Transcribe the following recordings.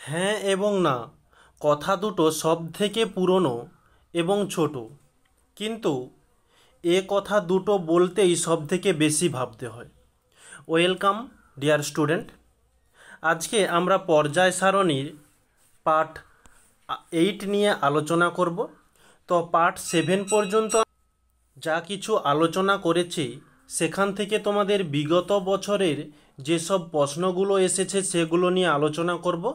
হ্যাঁ এবং না কথা দুটো সব থেকে পুরনো এবং ছোট, কিন্তু এ কথা দুটো বলতেই সব থেকে বেশি ভাবতে হয়। Welcome dear student. আজকে আমরা পর্যায় সারণীর পার্ট 8 নিয়ে আলোচনা করব। তো পার্ট 7 পর্যন্ত যা কিছু আলোচনা করেছি সেখান থেকে তোমাদের বিগত বছরের যেসব প্রশ্নগুলো এসেছে সেগুলো নিয়ে আলোচনা করব।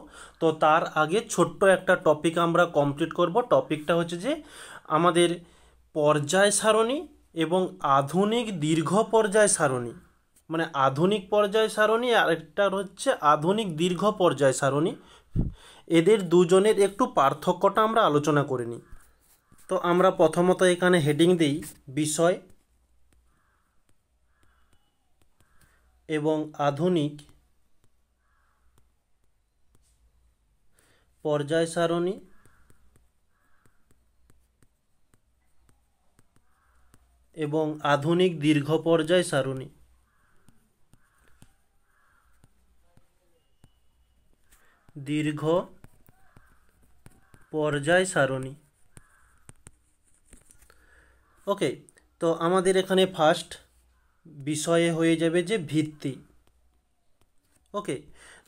তো তার আগে ছোট্ট একটা টপিক আমরা কমপ্লিট করব। টপিকটা হচ্ছে যে আমাদের পর্যায় সারণী এবং আধুনিক দীর্ঘ পর্যায় সারণী, মানে আধুনিক পর্যায় সারণী আর একটা হচ্ছে আধুনিক দীর্ঘ পর্যায় সারণী, এদের দুজনের একটু পার্থক্যটা আমরা আলোচনা করে নিই। তো আমরা প্রথমত এখানে হেডিং দিই বিষয় এবং আধুনিক পর্যায় সারণী এবং আধুনিক দীর্ঘ পর্যায় সারণী। দীর্ঘ পর্যায় সারণী। ওকে, তো আমাদের এখানে ফার্স্ট বিষয়ে হয়ে যাবে যে ভিত্তি। ওকে,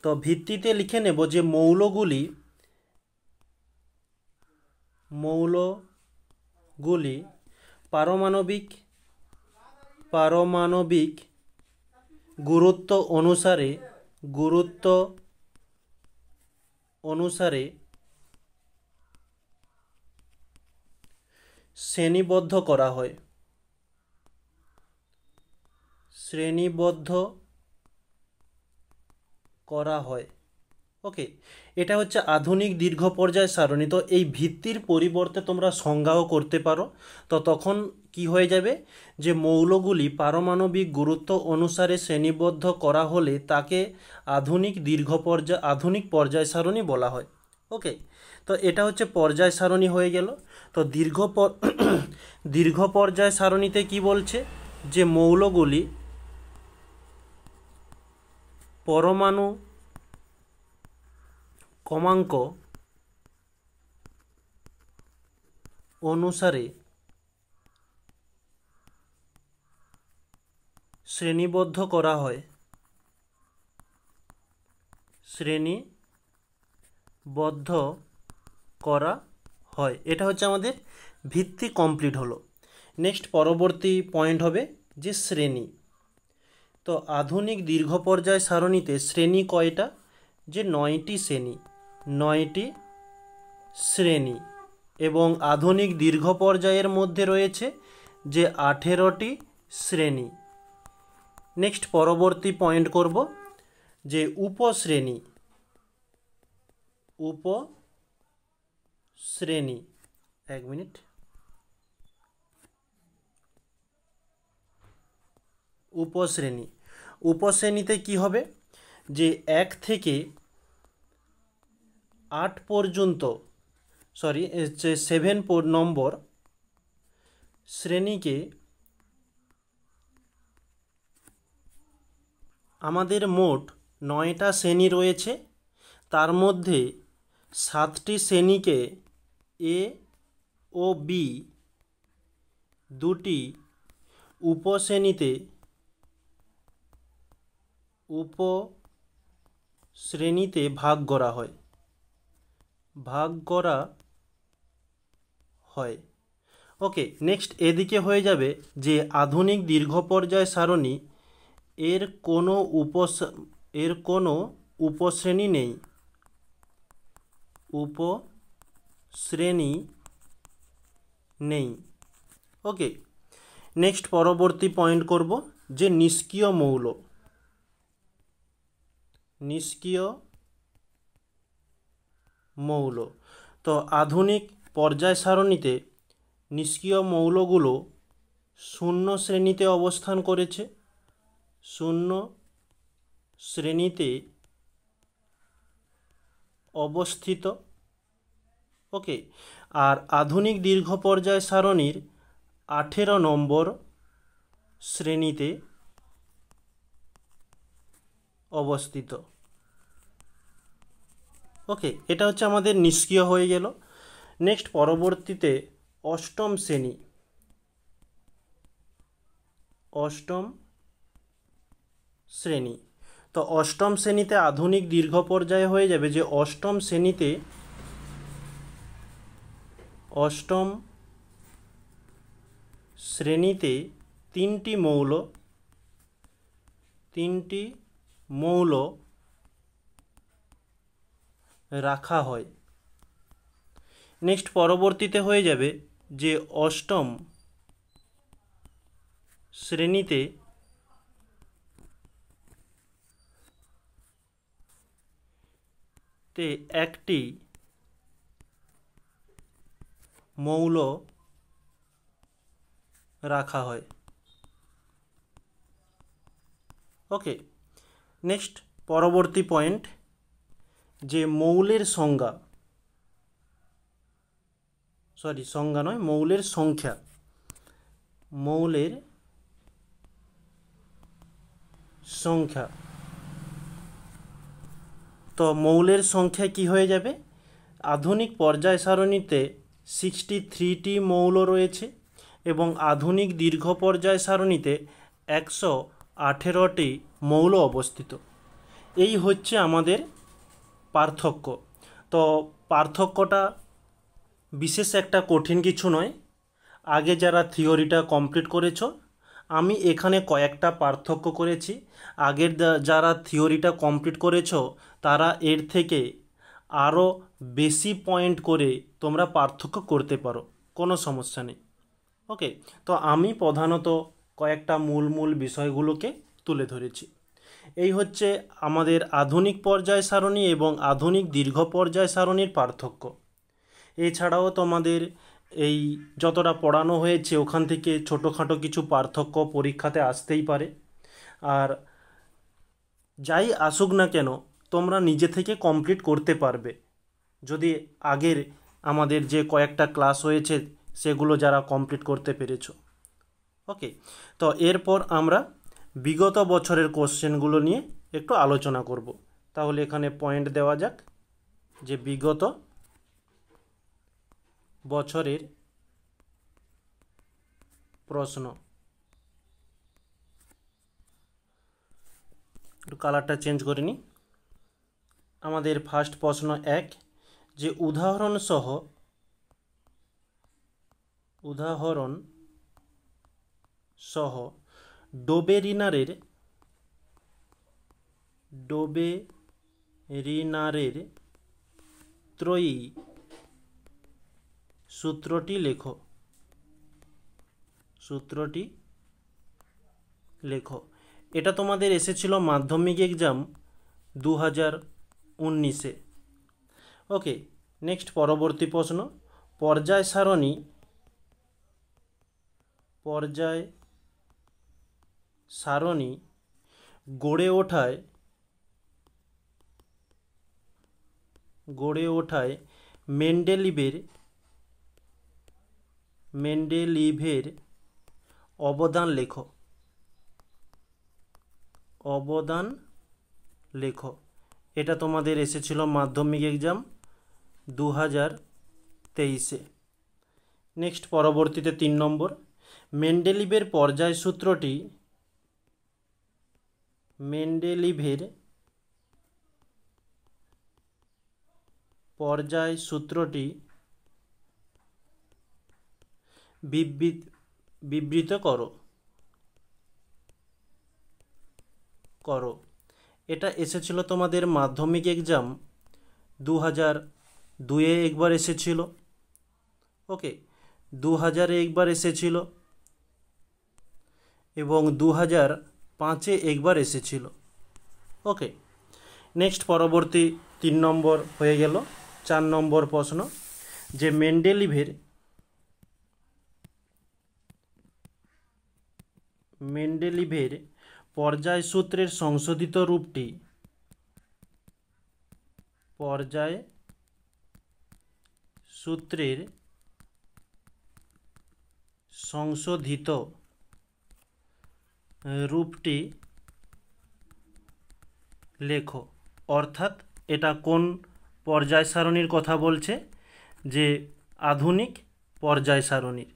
তো ভিত্তিতে লিখে নেব যে মৌলগুলি পারমাণবিক গুরুত্ব অনুসারে শ্রেণীবদ্ধ করা হয়। ওকে, এটা হচ্ছে আধুনিক দীর্ঘ পর্যায় সারণী। তো এই ভিত্তির পরিবর্তে তোমরা সংজ্ঞাও করতে পারো। তো তখন কি হয়ে যাবে যে মৌলগুলি পারমাণবিক গুরুত্ব অনুসারে শ্রেণীবদ্ধ করা হলে তাকে আধুনিক পর্যায় সারণী বলা হয়। ওকে, তো এটা হচ্ছে পর্যায় সারণী হয়ে গেল। তো দীর্ঘ পর্যায় সারণীতে কি বলছে যে মৌলগুলি পরমাণু ক্রমাঙ্ক অনুসারে শ্রেণীবদ্ধ করা হয়। এটা হচ্ছে আমাদের ভিত্তি কমপ্লিট হলো। নেক্সট পরবর্তী পয়েন্ট হবে যে শ্রেণী। তো আধুনিক দীর্ঘ পর্যায় সারণীতে শ্রেণী কয়টা? যে 9টি শ্রেণী এবং আধুনিক দীর্ঘ পর্যায়ের মধ্যে রয়েছে যে 18টি শ্রেণী। নেক্সট পরবর্তী পয়েন্ট করব যে উপশ্রেণী। এক মিনিট। উপশ্রেণীতে কি হবে যে 1 থেকে 8 পর্যন্ত 7 নম্বর শ্রেণীকে আমাদের মোট 9টা শ্রেণী রয়েছে। তার মধ্যে 7টি শ্রেণীকে এ ও বি, 2টি উপশ্রেণীতে ভাগ করা হয়। ওকে, নেক্সট এদিকে হয়ে যাবে যে আধুনিক দীর্ঘ পর্যায় সারণী এর কোনো উপশ্রেণী নেই। ওকে, নেক্সট পরবর্তী পয়েন্ট করব যে নিষ্ক্রিয় মৌল। তো আধুনিক পর্যায় সারণীতে নিষ্ক্রিয় মৌলগুলো 0 শ্রেণীতে অবস্থান করেছে। 0 শ্রেণীতে অবস্থিত। ওকে, আর আধুনিক দীর্ঘ পর্যায় সারণীর 18 নম্বর শ্রেণীতে অবস্থিত। ওকে, এটা হচ্ছে আমাদের নিষ্ক্রিয় হয়ে গেল। নেক্সট পরবর্তীতে অষ্টম শ্রেণী, অষ্টম শ্রেণী। তো অষ্টম শ্রেণীতে আধুনিক দীর্ঘ পর্যায়ে হয়ে যাবে যে অষ্টম শ্রেণীতে, অষ্টম শ্রেণীতে তিনটি মৌল রাখা হয়। নেক্সট পরবর্তীতে হয়ে যাবে যে অষ্টম শ্রেণীতে একটি মৌল রাখা হয়। ওকে, নেক্সট পরবর্তী পয়েন্ট যে মৌলের সংজ্ঞা, মৌলের সংখ্যা, মৌলের সংখ্যা। তো মৌলের সংখ্যা কি হয়ে যাবে? আধুনিক পর্যায় সারণীতে 63টি মৌল রয়েছে এবং আধুনিক দীর্ঘ পর্যায় সারণীতে 118টি মৌল অবস্থিত। এই হচ্ছে আমাদের পার্থক্য। তো পার্থক্যটা বিশেষ একটা কঠিন কিছু নয়। আগে যারা থিওরিটা কমপ্লিট করেছো, আমি এখানে কয়েকটা পার্থক্য করেছি। আগের যারা থিওরিটা কমপ্লিট করেছো তারা এর থেকে আরও বেশি পয়েন্ট করে তোমরা পার্থক্য করতে পারো, কোনো সমস্যা নেই। ওকে, তো আমি প্রধানত কয়েকটা মূল বিষয়গুলোকে তুলে ধরেছি। এই হচ্ছে আমাদের আধুনিক পর্যায় সারণী এবং আধুনিক দীর্ঘ পর্যায় সারণীর পার্থক্য। এছাড়াও তোমাদের এই যতটা পড়ানো হয়েছে ওখান থেকে ছোটোখাটো কিছু পার্থক্য পরীক্ষাতে আসতেই পারে। আর যাই আসুক না কেন তোমরা নিজে থেকে কমপ্লিট করতে পারবে যদি আগের আমাদের যে কয়েকটা ক্লাস হয়েছে সেগুলো যারা কমপ্লিট করতে পেরেছো। ওকে, তো এরপর আমরা বিগত বছরের কোশ্চেনগুলো নিয়ে একটু আলোচনা করব। তাহলে এখানে পয়েন্ট দেওয়া যাক যে বিগত বছরের প্রশ্ন। একটু কালারটা চেঞ্জ করে নিই। আমাদের ফার্স্ট প্রশ্ন 1 যে উদাহরণ সহ ডোবেরিনারের ত্রয়ী সূত্রটি লেখো। এটা তোমাদের এসেছিল মাধ্যমিক এক্সাম 2019-এ। ওকে, নেক্সট পরবর্তী প্রশ্ন পর্যায় সারণী গড়ে ওঠায় মেন্ডেলিভের অবদান লেখো। এটা তোমাদের এসেছিল মাধ্যমিক এক্সাম 2023-এ। নেক্সট পরবর্তীতে 3 নম্বর মেন্ডেলিভের পর্যায় সূত্রটি বিবৃত করো। এটা এসেছিল তোমাদের মাধ্যমিক এক্সাম 2002-এ একবার এসেছিল। ওকে, 2000-এ একবার এসেছিল এবং 2005-এ একবার এসেছিল। ওকে, নেক্সট পরবর্তী 3 নম্বর হয়ে গেল। 4 নম্বর প্রশ্ন যে মেন্ডেলিভের পর্যায় সূত্রের সংশোধিত রূপটি লেখো। অর্থাৎ এটা কোন পর্যায় সারণীর কথা বলছে, যে আধুনিক পর্যায় সারণীর।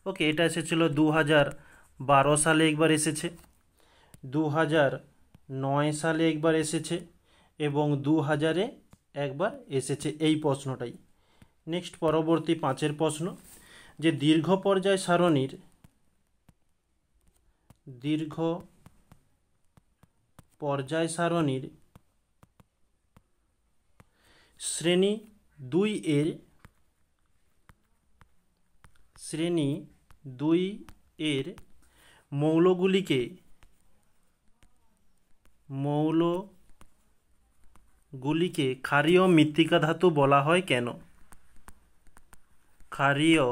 ওকে, এটা এসেছিল 2012 সালে একবার এসেছে, 2009 সালে একবার এসেছে এবং 2000-এ একবার এসেছে এই প্রশ্নটাই। নেক্সট পরবর্তী 5-এর প্রশ্ন, যে দীর্ঘ পর্যায় সারণীর শ্রেণী 2 এর মৌলগুলিকে ক্ষারীয় মৃত্তিকা ধাতু বলা হয় কেন? ক্ষারীয়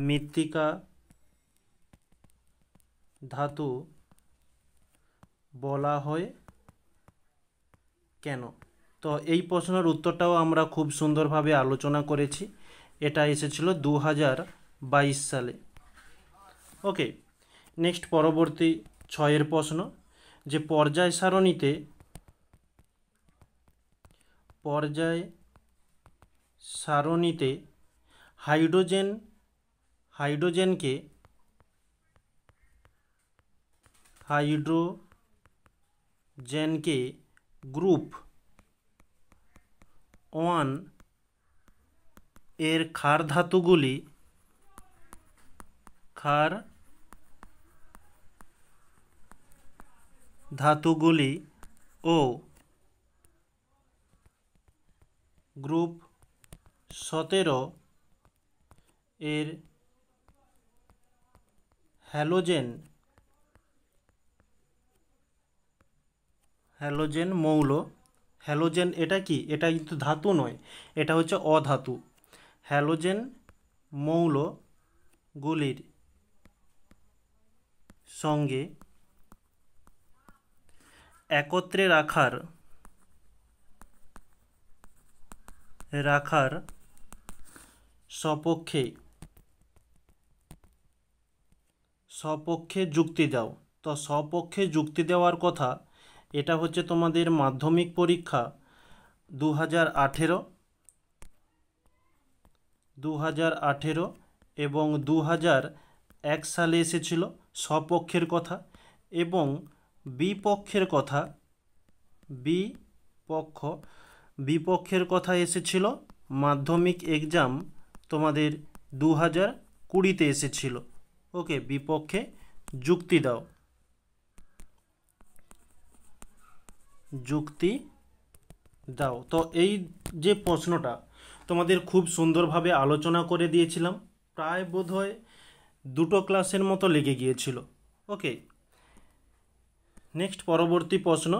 মৃত্তিকা ধাতু বলা হয় কেন? তো এই প্রশ্নের উত্তরটাও আমরা খুব সুন্দরভাবে আলোচনা করেছি, এটা এসেছিল 2022 সালে। ওকে, নেক্সট পরবর্তী 6-এর প্রশ্ন, যে পর্যায় সারণীতে হাইড্রোজেনকে গ্রুপ 1 এর ক্ষার ধাতুগুলি ও গ্রুপ 17 এর হ্যালোজেন মৌল, হ্যালোজেন এটা কি? এটা কিন্তু ধাতু নয়, এটা হচ্ছে অধাতু। হ্যালোজেন মৌলগুলির সঙ্গে একত্রে রাখার সপক্ষে যুক্তি দাও। তো সপক্ষে যুক্তি দেওয়ার কথা, এটা হচ্ছে তোমাদের মাধ্যমিক পরীক্ষা 2018 এবং 2001 সালে এসেছিল সপক্ষের কথা, এবং বিপক্ষের কথা এসেছিল মাধ্যমিক এক্সাম তোমাদের 2020-তে এসেছিল। ওকে, বিপক্ষে যুক্তি দাও। তো এই যে প্রশ্নটা তোমাদের খুব সুন্দরভাবে আলোচনা করে দিয়েছিলাম, প্রায় বোধহয় 2 ক্লাসের মতো লেগে গিয়েছিল। ওকে, নেক্সট পরবর্তী প্রশ্ন,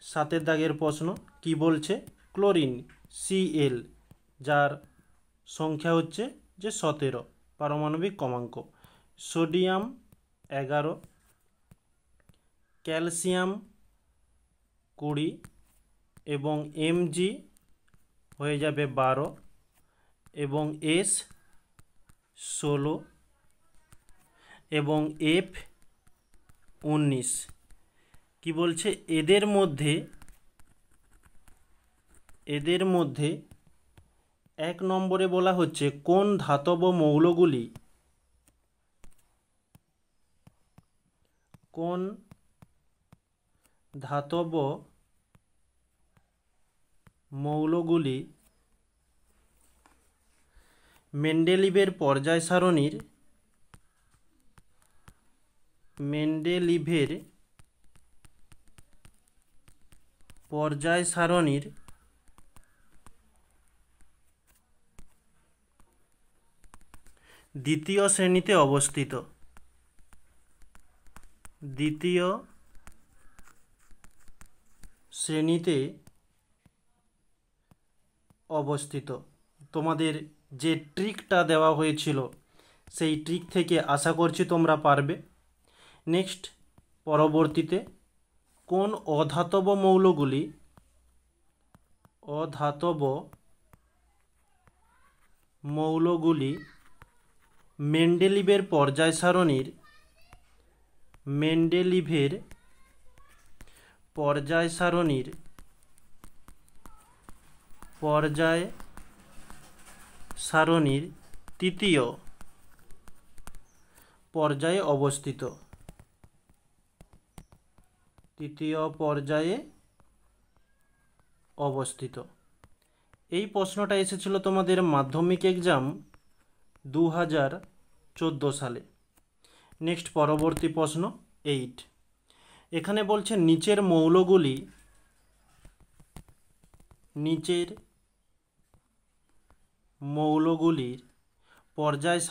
7-এর দাগের প্রশ্ন, কি বলছে? ক্লোরিন Cl, যার সংখ্যা হচ্ছে যে 17 পারমাণবিক ক্রমাঙ্ক, সোডিয়াম 11, ক্যালসিয়াম 20 এবং Mg হয়ে যাবে 12 এবং S 16 এবং F 19। কি বলছে? এদের মধ্যে 1 নম্বরে বলা হচ্ছে কোন ধাতব মৌলগুলি মেন্ডেলিভের পর্যায় সারণীর দ্বিতীয় শ্রেণীতে অবস্থিত। তোমাদের যে ট্রিকটা দেওয়া হয়েছিল সেই ট্রিক থেকে আশা করছি তোমরা পারবে। নেক্সট পরবর্তীতে, কোন অধাতব মৌলগুলি মেন্ডেলিভের পর্যায় সারণীর পর্যায় সারণীর তৃতীয় পর্যায়ে অবস্থিত। তৃতীয় পর্যায়ে অবস্থিত। এই প্রশ্নটা এসেছিল তোমাদের মাধ্যমিক এক্সাম 2014 সালে। নেক্সট পরবর্তী প্রশ্ন 8। এখানে বলছে নিচের মৌলগুলির পর্যায়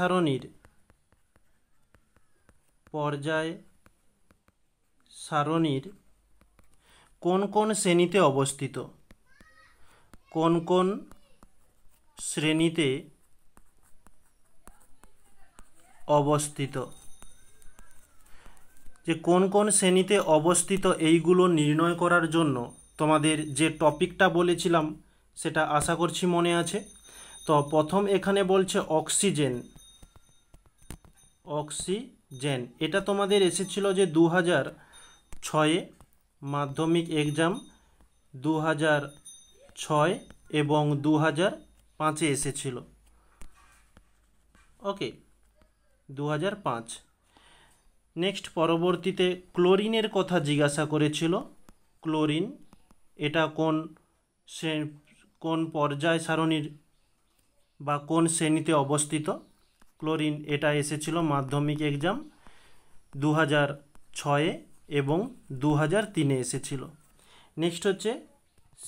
সারণীর কোন কোন শ্রেণীতে অবস্থিত? কোন কোন শ্রেণীতে অবস্থিত? যে কোন কোন শ্রেণীতে অবস্থিত এইগুলো নির্ণয় করার জন্য তোমাদের যে টপিকটা বলেছিলাম সেটা আশা করছি মনে আছে। তো প্রথম এখানে বলছে অক্সিজেন। এটা তোমাদের এসেছিল যে 2006 মাধ্যমিক এক্সাম 2006 এবং 2005 এসেছিল। ওকে, 2005। নেক্সট পরবর্তীতে ক্লোরিনের কথা জিজ্ঞাসা করেছিল। ক্লোরিন এটা কোন পর্যায় সারণীর বা কোন শ্রেণীতে অবস্থিত? ক্লোরিন এটা এসেছিল মাধ্যমিক এক্সাম 2006 এবং 2003 এসেছিল। নেক্সট হচ্ছে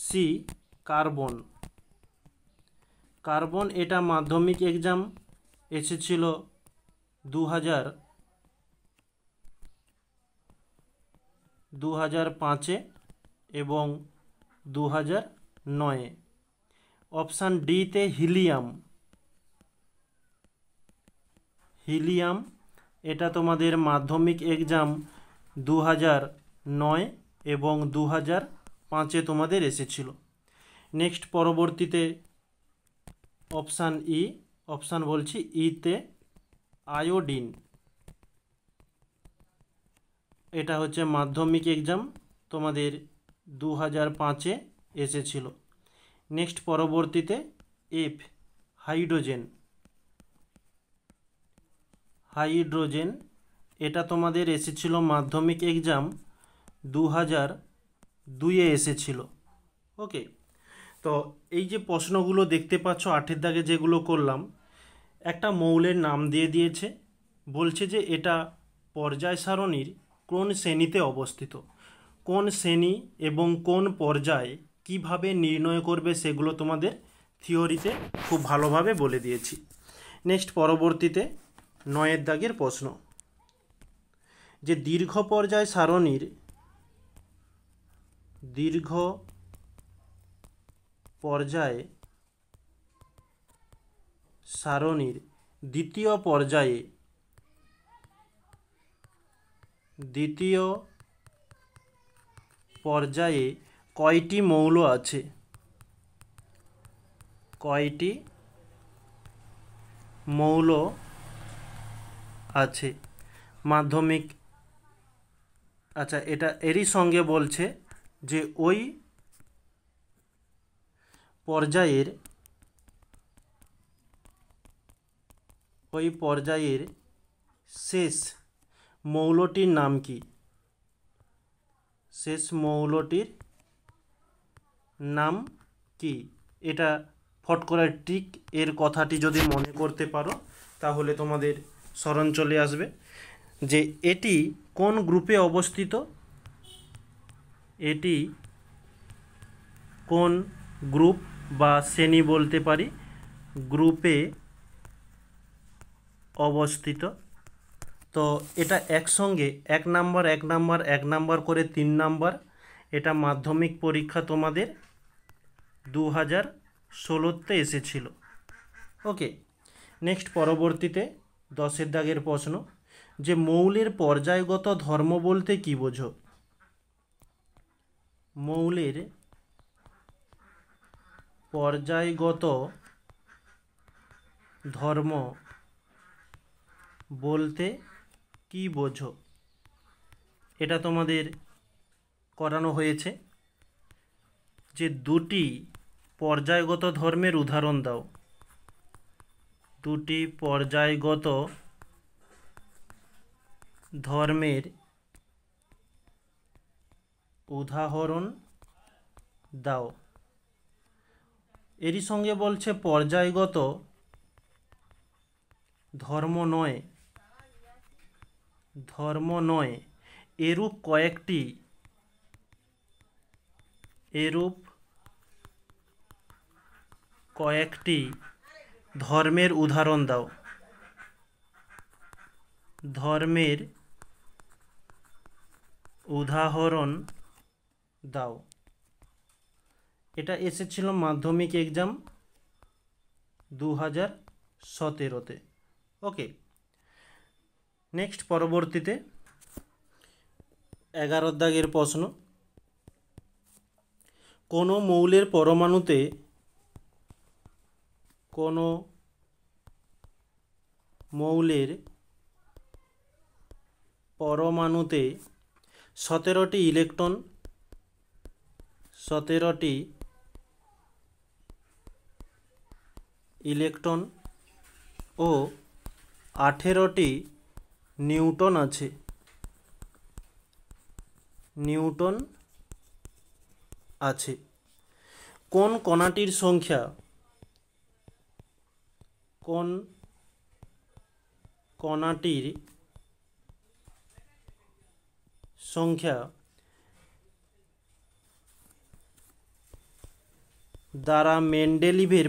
সি কার্বন। কার্বন এটা মাধ্যমিক এক্সাম এসেছিল 2005 এবং 2009। অপশান ডিতে হিলিয়াম এটা তোমাদের মাধ্যমিক এক্সাম 2009 এবং 2005 তোমাদের এসেছিল। নেক্সট পরবর্তীতে অপশান বলছি ইতে আয়োডিন। এটা হচ্ছে মাধ্যমিক এক্সাম তোমাদের 2005 এসেছিল। নেক্সট পরবর্তীতে এফ হাইড্রোজেন এটা তোমাদের এসেছিল মাধ্যমিক এক্সাম 2002 এসেছিল। ওকে, তো এই যে প্রশ্নগুলো দেখতে পাচ্ছ 8 দাগে যেগুলো করলাম, একটা মৌলের নাম দিয়ে দিয়েছে, বলছে যে এটা পর্যায় সারণীর কোন শ্রেণীতে অবস্থিত। কোন শ্রেণী এবং কোন পর্যায় কিভাবে নির্ণয় করবে সেগুলো তোমাদের থিওরিতে খুব ভালোভাবে বলে দিয়েছি। নেক্সট পরবর্তীতে 9 দাগের প্রশ্ন, যে দীর্ঘ পর্যায় সারণীর দ্বিতীয় পর্যায়ে কয়টি মৌল আছে? কয়টি মৌল আছে মাধ্যমিক? আচ্ছা, এটা এরই সঙ্গে বলছে যে ওই পর্যায়ের শেষ মৌলটির নাম কি? শেষ মৌলটির নাম কি? এটা ফট করে ট্রিক এর কথাটি যদি মনে করতে পারো তাহলে তোমাদের স্মরণ চলে আসবে যে এটি কোন গ্রুপে অবস্থিত। এটি কোন গ্রুপ বা শ্রেণী বলতে পারি, গ্রুপে অবস্থিত। তো এটা একসঙ্গে 1 নাম্বার করে 3 নাম্বার। এটা মাধ্যমিক পরীক্ষা তোমাদের 2016 এসেছিল। ওকে, নেক্সট পরবর্তীতে 10 দাগের প্রশ্ন, যে মৌলের পর্যায়গত ধর্ম বলতে কি বোঝো? মৌলের পর্যায়গত ধর্ম বলতে কি বোঝো? এটা তোমাদের করানো হয়েছে যে দুটি পর্যায়গত ধর্মের উদাহরণ দাও। দুটি পর্যায়গত ধর্মের উদাহরণ দাও। এরই সঙ্গে বলছে পর্যায়গত ধর্ম নয় এরূপ কয়েকটি ধর্মের উদাহরণ দাও। ধর্মের উদাহরণ দাও। এটা এসেছিল মাধ্যমিক এক্সাম 2017-তে। ওকে, নেক্সট পরবর্তীতে 11 দাগের প্রশ্ন। কোনো মৌলের পরমাণুতে 17টি ইলেকট্রন ও 18টি নিউটন আছে। কোন কণাটির সংখ্যা দ্বারা মেন্ডেলিভের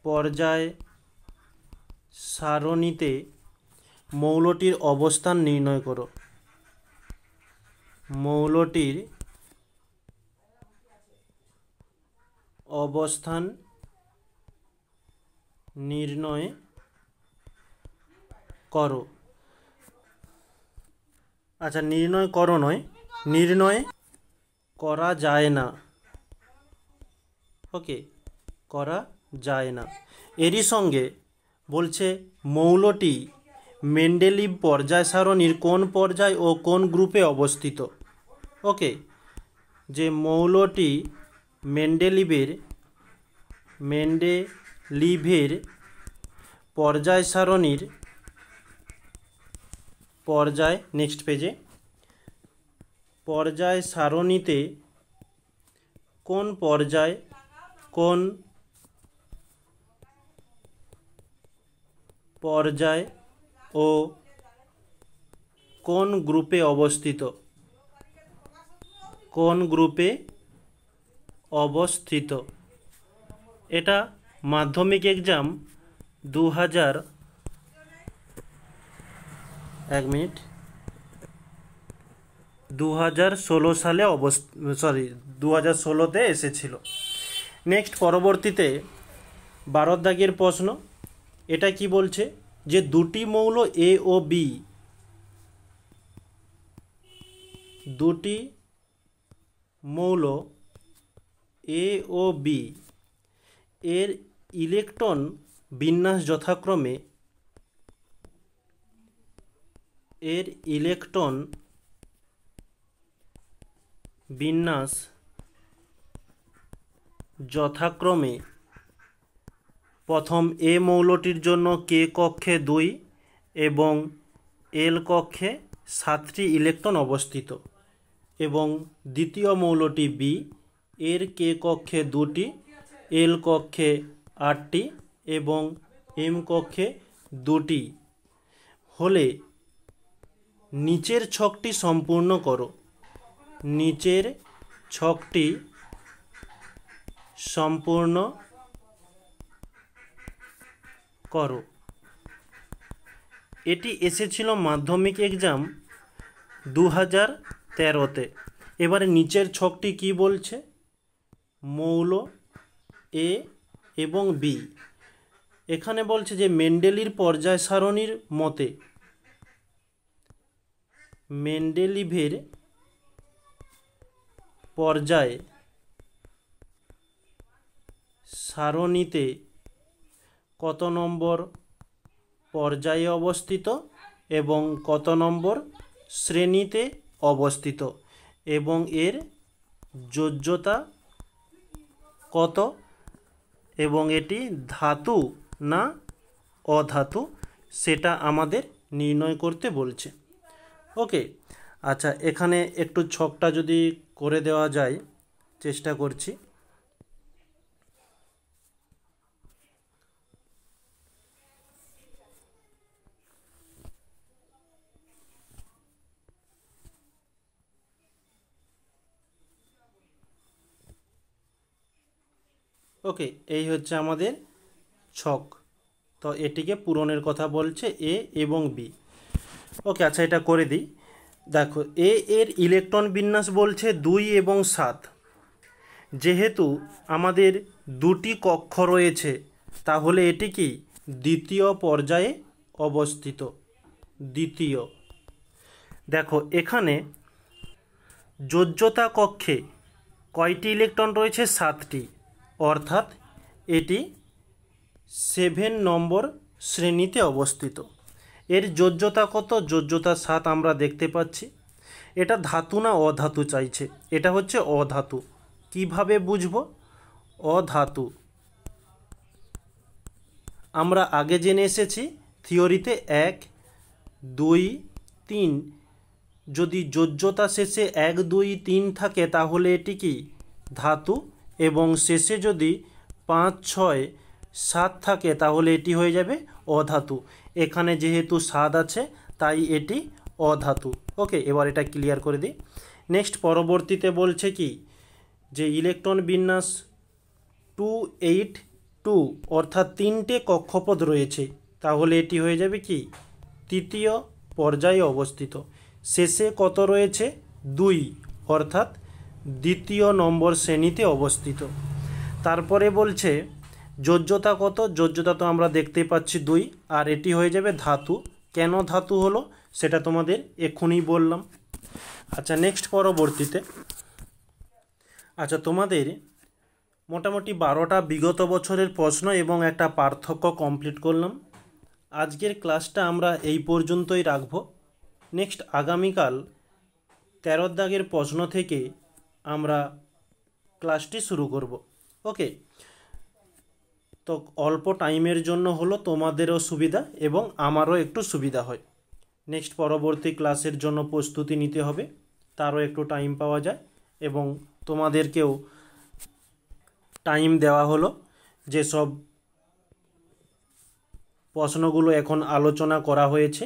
পর্যায় সারণীতে মৌলটির অবস্থান নির্ণয় করো। মৌলটির অবস্থান নির্ণয় করো। আচ্ছা, নির্ণয় করো নয়, নির্ণয় করা যায় না। ওকে, করা যায় না। এরই সঙ্গে বলছে মৌলটি মেন্ডেলিভ পর্যায় সারণীর কোন পর্যায় ও কোন গ্রুপে অবস্থিত। ওকে, যে মৌলটি মেন্ডেলিভের পর্যায় সারণীর নেক্সট পেজে পর্যায় সারণীতে কোন পর্যায় ও কোন গ্রুপে অবস্থিত। এটা মাধ্যমিক এক্সাম 2016 সালে 2016-তে এসেছিল। নেক্সট পরবর্তীতে 12 দাগের প্রশ্ন। এটা কি বলছে যে দুটি মৌল এ ও বি এর ইলেকট্রন বিন্যাস যথাক্রমে প্রথম এ মৌলটির জন্য কে কক্ষে 2 এবং এল কক্ষে 7টি ইলেকট্রন অবস্থিত, এবং দ্বিতীয় মৌলটি বি এর কে কক্ষে 2টি, এল কক্ষে 8টি এবং এম কক্ষে 2টি হলে নিচের ছকটি সম্পূর্ণ করো। নিচের ছকটি সম্পূর্ণ করো। এটি এসেছিল মাধ্যমিক এক্সাম 2013-তে। এবারে নিচের ছকটি কি বলছে, মৌল এ এবং বি। এখানে বলছে যে মেন্ডেলির পর্যায় সারণীর মতে মেন্ডেলিভের পর্যায় সারণীতে কত নম্বর পর্যায়ে অবস্থিত এবং কত নম্বর শ্রেণীতে অবস্থিত এবং এর যোজ্যতা কত এবং এটি ধাতু না অধাতু সেটা আমাদের নির্ণয় করতে বলছে। ওকে, আচ্ছা এখানে একটু ছকটা যদি করে দেওয়া যায়, চেষ্টা করছি। ওকে, এই হচ্ছে আমাদের ছক। তো এটিকে পূরণের কথা বলছে এ এবং বি। ওকে, আচ্ছা এটা করে দিই। দেখো, এ এর ইলেকট্রন বিন্যাস বলছে 2 এবং 7। যেহেতু আমাদের দুটি কক্ষ রয়েছে তাহলে এটি কি দ্বিতীয় পর্যায়ে অবস্থিত। দ্বিতীয়। দেখো এখানে যোজ্যতা কক্ষে কয়টি ইলেকট্রন রয়েছে? 7টি, অর্থাৎ এটি 7 নম্বর শ্রেণীতে অবস্থিত। এর যোজ্যতা কত? যোজ্যতা 7 আমরা দেখতে পাচ্ছি। এটা ধাতু না অধাতু চাইছে, এটা হচ্ছে অধাতু। কিভাবে বুঝবো অধাতু? আমরা আগে জেনে এসেছি থিওরিতে 1 2 3 যদি যোজ্যতা শেষে 1 2 3 থাকে তাহলে এটি কি ধাতু, এবং শেষে যদি 5 6 7 থাকে তাহলে এটি হয়ে যাবে অধাতু। এখানে যেহেতু 7 আছে তাই এটি অধাতু। ওকে, এবার এটা ক্লিয়ার করে দিই। নেক্সট পরবর্তীতে বলছে কি যে ইলেকট্রন বিন্যাস 2 8 2 অর্থাৎ 3টে কক্ষপথ রয়েছে, তাহলে এটি হয়ে যাবে কি তৃতীয় পর্যায়ে অবস্থিত। শেষে কত রয়েছে? 2 অর্থাৎ দ্বিতীয় নম্বর শ্রেণীতে অবস্থিত। তারপরে বলছে যোজ্যতা কত? যোজ্যতা তো আমরা দেখতে পাচ্ছি 2, আর এটি হয়ে যাবে ধাতু। কেন ধাতু হলো সেটা তোমাদের এক্ষুনি বললাম। আচ্ছা নেক্সট পরবর্তীতে, আচ্ছা তোমাদের মোটামুটি 12টা বিগত বছরের প্রশ্ন এবং একটা পার্থক্য কমপ্লিট করলাম। আজকের ক্লাসটা আমরা এই পর্যন্তই রাখব। নেক্সট আগামীকাল 13 দাগের প্রশ্ন থেকে আমরা ক্লাসটি শুরু করব। ওকে, তো অল্প টাইমের জন্য হলো তোমাদেরও সুবিধা এবং আমারও একটু সুবিধা হয়। নেক্সট পরবর্তী ক্লাসের জন্য প্রস্তুতি নিতে হবে, তারও একটু টাইম পাওয়া যায় এবং তোমাদেরকেও টাইম দেওয়া হলো যেসব প্রশ্নগুলো এখন আলোচনা করা হয়েছে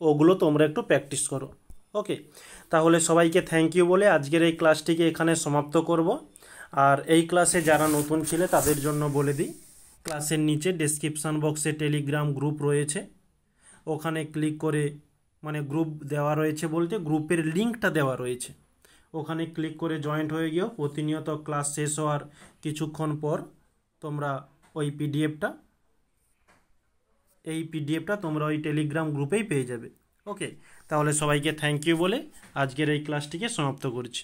ওগুলো তোমরা একটু প্র্যাকটিস করো। ওকে, তাহলে সবাইকে থ্যাংক ইউ বলে আজকের এই ক্লাসটিকে এখানে সমাপ্ত করব। আর এই ক্লাসে যারা নতুন ছিলে তাদের জন্য বলে দিই, ক্লাসের নিচে ডেসক্রিপশান বক্সে টেলিগ্রাম গ্রুপ রয়েছে, ওখানে ক্লিক করে মানে গ্রুপ দেওয়া রয়েছে বলতে গ্রুপের লিঙ্কটা দেওয়া রয়েছে, ওখানে ক্লিক করে জয়েন্ট হয়ে গিয়েও প্রতিনিয়ত ক্লাস শেষ হওয়ার কিছুক্ষণ পর তোমরা ওই পিডিএফটা তোমরা ওই টেলিগ্রাম গ্রুপেই পেয়ে যাবে। ওকে, তাহলে সবাইকে থ্যাংক ইউ বলে আজকের এই ক্লাসটিকে সমাপ্ত করছি।